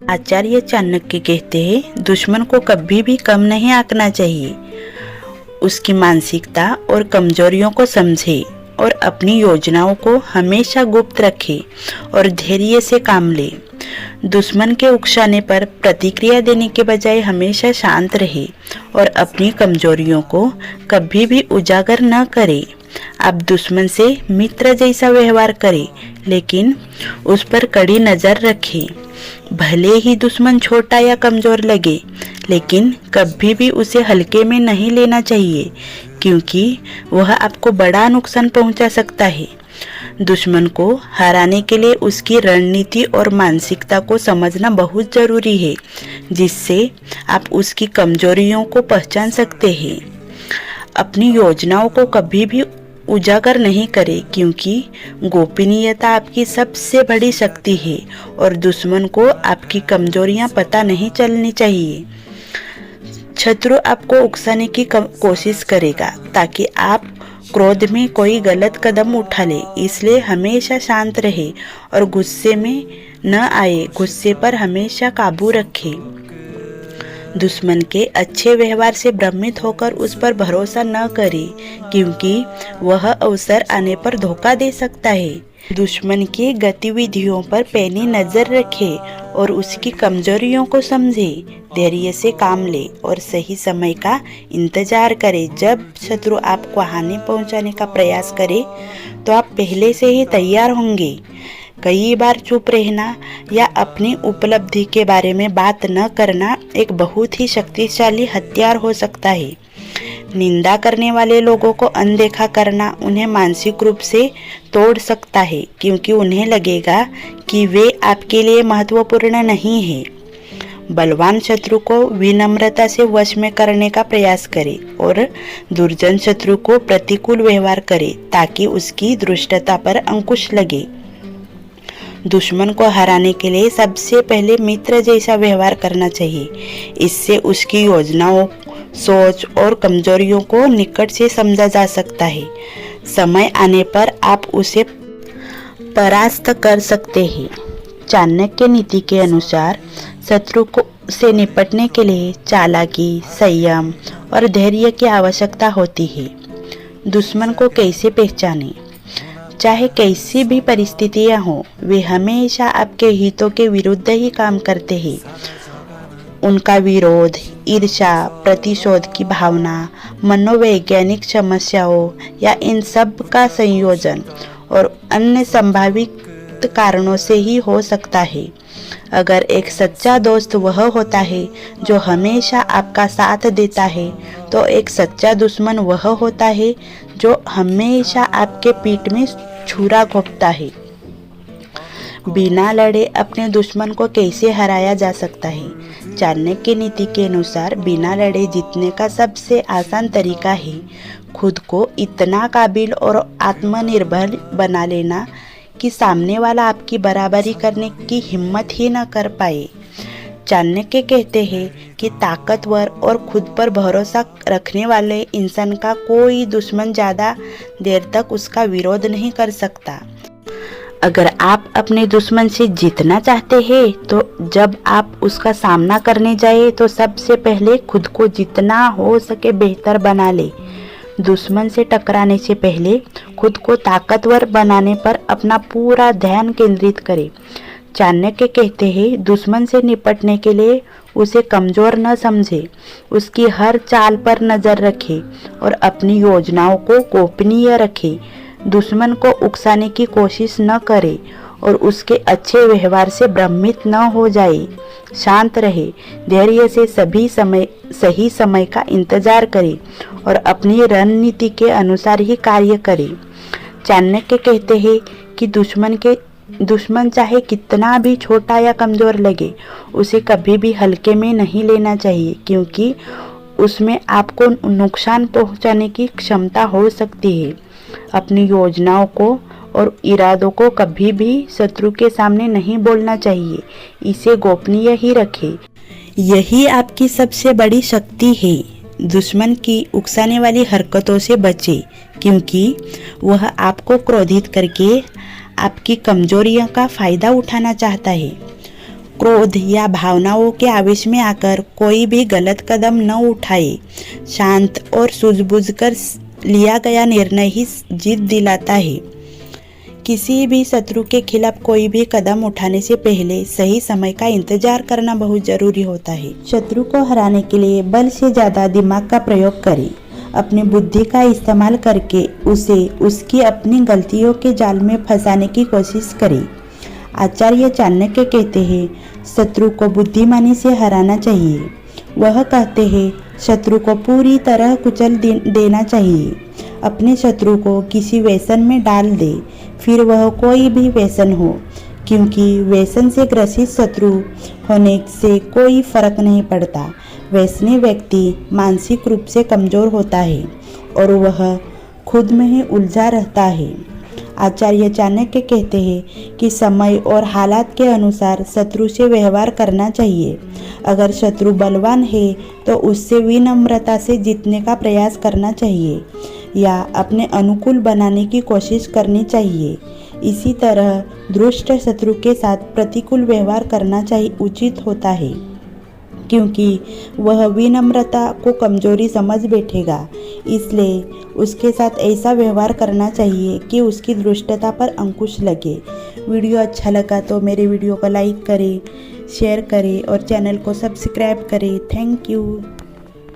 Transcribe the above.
आचार्य चाणक्य कहते हैं, दुश्मन को कभी भी कम नहीं आंकना चाहिए। उसकी मानसिकता और कमजोरियों को समझे और अपनी योजनाओं को हमेशा गुप्त रखे और धैर्य से काम ले। दुश्मन के उकसाने पर प्रतिक्रिया देने के बजाय हमेशा शांत रहे और अपनी कमजोरियों को कभी भी उजागर न करे। आप दुश्मन से मित्र जैसा व्यवहार करें, लेकिन उस पर कड़ी नजर रखें। भले ही दुश्मन छोटा या कमजोर लगे, लेकिन कभी भी उसे हल्के में नहीं लेना चाहिए, क्योंकि वह आपको बड़ा नुकसान पहुंचा सकता है। दुश्मन को हराने के लिए उसकी रणनीति और मानसिकता को समझना बहुत जरूरी है, जिससे आप उसकी कमजोरियों को पहचान सकते हैं। अपनी योजनाओं को कभी भी उजागर नहीं करें, क्योंकि गोपनीयता आपकी सबसे बड़ी शक्ति है और दुश्मन को आपकी कमजोरियां पता नहीं चलनी चाहिए। शत्रु आपको उकसाने की कोशिश करेगा ताकि आप क्रोध में कोई गलत कदम उठा ले, इसलिए हमेशा शांत रहे और गुस्से में न आए। गुस्से पर हमेशा काबू रखें। दुश्मन के अच्छे व्यवहार से भ्रमित होकर उस पर भरोसा न करें, क्योंकि वह अवसर आने पर धोखा दे सकता है। दुश्मन की गतिविधियों पर पैनी नजर रखें और उसकी कमजोरियों को समझे। धैर्य से काम ले और सही समय का इंतजार करें। जब शत्रु आपको हानि पहुंचाने का प्रयास करे, तो आप पहले से ही तैयार होंगे। कई बार चुप रहना या अपनी उपलब्धि के बारे में बात न करना एक बहुत ही शक्तिशाली हथियार हो सकता है। निंदा करने वाले लोगों को अनदेखा करना उन्हें मानसिक रूप से तोड़ सकता है, क्योंकि उन्हें लगेगा कि वे आपके लिए महत्वपूर्ण नहीं है। बलवान शत्रु को विनम्रता से वश में करने का प्रयास करें और दुर्जन शत्रु को प्रतिकूल व्यवहार करें, ताकि उसकी दुष्टता पर अंकुश लगे। दुश्मन को हराने के लिए सबसे पहले मित्र जैसा व्यवहार करना चाहिए। इससे उसकी योजनाओं, सोच और कमजोरियों को निकट से समझा जा सकता है। समय आने पर आप उसे परास्त कर सकते हैं। चाणक्य नीति के अनुसार शत्रु को से निपटने के लिए चालाकी, संयम और धैर्य की आवश्यकता होती है। दुश्मन को कैसे पहचानें? चाहे कैसी भी परिस्थितियां हो, वे हमेशा आपके हितों के विरुद्ध ही काम करते हैं। उनका विरोध, ईर्ष्या, प्रतिशोध की भावना, मनोवैज्ञानिक समस्याओं या इन सब का संयोजन और अन्य संभावित कारणों से ही हो सकता है। अगर एक सच्चा दोस्त वह होता है जो हमेशा आपका साथ देता है, तो एक सच्चा दुश्मन वह होता है जो हमेशा आपके पीठ में छुरा घोंपता है। बिना लड़े अपने दुश्मन को कैसे हराया जा सकता है? चाणक्य नीति के अनुसार बिना लड़े जीतने का सबसे आसान तरीका है खुद को इतना काबिल और आत्मनिर्भर बना लेना कि सामने वाला आपकी बराबरी करने की हिम्मत ही न कर पाए। चाणक्य कहते हैं कि ताकतवर और खुद पर भरोसा रखने वाले इंसान का कोई दुश्मन ज़्यादा देर तक उसका विरोध नहीं कर सकता। अगर आप अपने दुश्मन से जीतना चाहते हैं, तो जब आप उसका सामना करने जाए तो सबसे पहले खुद को जितना हो सके बेहतर बना ले। दुश्मन से टकराने से पहले खुद को ताकतवर बनाने पर अपना पूरा ध्यान केंद्रित करें। चाणक्य कहते हैं, दुश्मन से निपटने के लिए उसे कमज़ोर न समझे, उसकी हर चाल पर नज़र रखें और अपनी योजनाओं को गोपनीय रखें। दुश्मन को उकसाने की कोशिश न करें और उसके अच्छे व्यवहार से भ्रमित न हो जाए। शांत रहे, धैर्य से सही समय का इंतजार करें और अपनी रणनीति के अनुसार ही कार्य करें। चाणक्य कहते हैं कि दुश्मन चाहे कितना भी छोटा या कमज़ोर लगे, उसे कभी भी हल्के में नहीं लेना चाहिए, क्योंकि उसमें आपको नुकसान पहुंचाने की क्षमता हो सकती है। अपनी योजनाओं को और इरादों को कभी भी शत्रु के सामने नहीं बोलना चाहिए, इसे गोपनीय ही रखें। यही आपकी सबसे बड़ी शक्ति है। दुश्मन की उकसाने वाली हरकतों से बचें, क्योंकि वह आपको क्रोधित करके आपकी कमजोरियों का फायदा उठाना चाहता है। क्रोध या भावनाओं के आवेश में आकर कोई भी गलत कदम न उठाए। शांत और सूझबूझकर लिया गया निर्णय ही जीत दिलाता है। किसी भी शत्रु के खिलाफ कोई भी कदम उठाने से पहले सही समय का इंतजार करना बहुत जरूरी होता है। शत्रु को हराने के लिए बल से ज़्यादा दिमाग का प्रयोग करें। अपनी बुद्धि का इस्तेमाल करके उसे उसकी अपनी गलतियों के जाल में फंसाने की कोशिश करें। आचार्य चाणक्य कहते हैं, शत्रु को बुद्धिमानी से हराना चाहिए। वह कहते हैं, शत्रु को पूरी तरह कुचल देना चाहिए। अपने शत्रु को किसी व्यसन में डाल दे, फिर वह कोई भी व्यसन हो, क्योंकि व्यसन से ग्रसित शत्रु होने से कोई फर्क नहीं पड़ता। व्यसनी व्यक्ति मानसिक रूप से कमजोर होता है और वह खुद में ही उलझा रहता है। आचार्य चाणक्य कहते हैं कि समय और हालात के अनुसार शत्रु से व्यवहार करना चाहिए। अगर शत्रु बलवान है तो उससे विनम्रता से जीतने का प्रयास करना चाहिए या अपने अनुकूल बनाने की कोशिश करनी चाहिए। इसी तरह दुष्ट शत्रु के साथ प्रतिकूल व्यवहार करना चाहिए उचित होता है, क्योंकि वह विनम्रता को कमजोरी समझ बैठेगा। इसलिए उसके साथ ऐसा व्यवहार करना चाहिए कि उसकी दुष्टता पर अंकुश लगे। वीडियो अच्छा लगा तो मेरे वीडियो को लाइक करें, शेयर करें और चैनल को सब्सक्राइब करें। Thank you.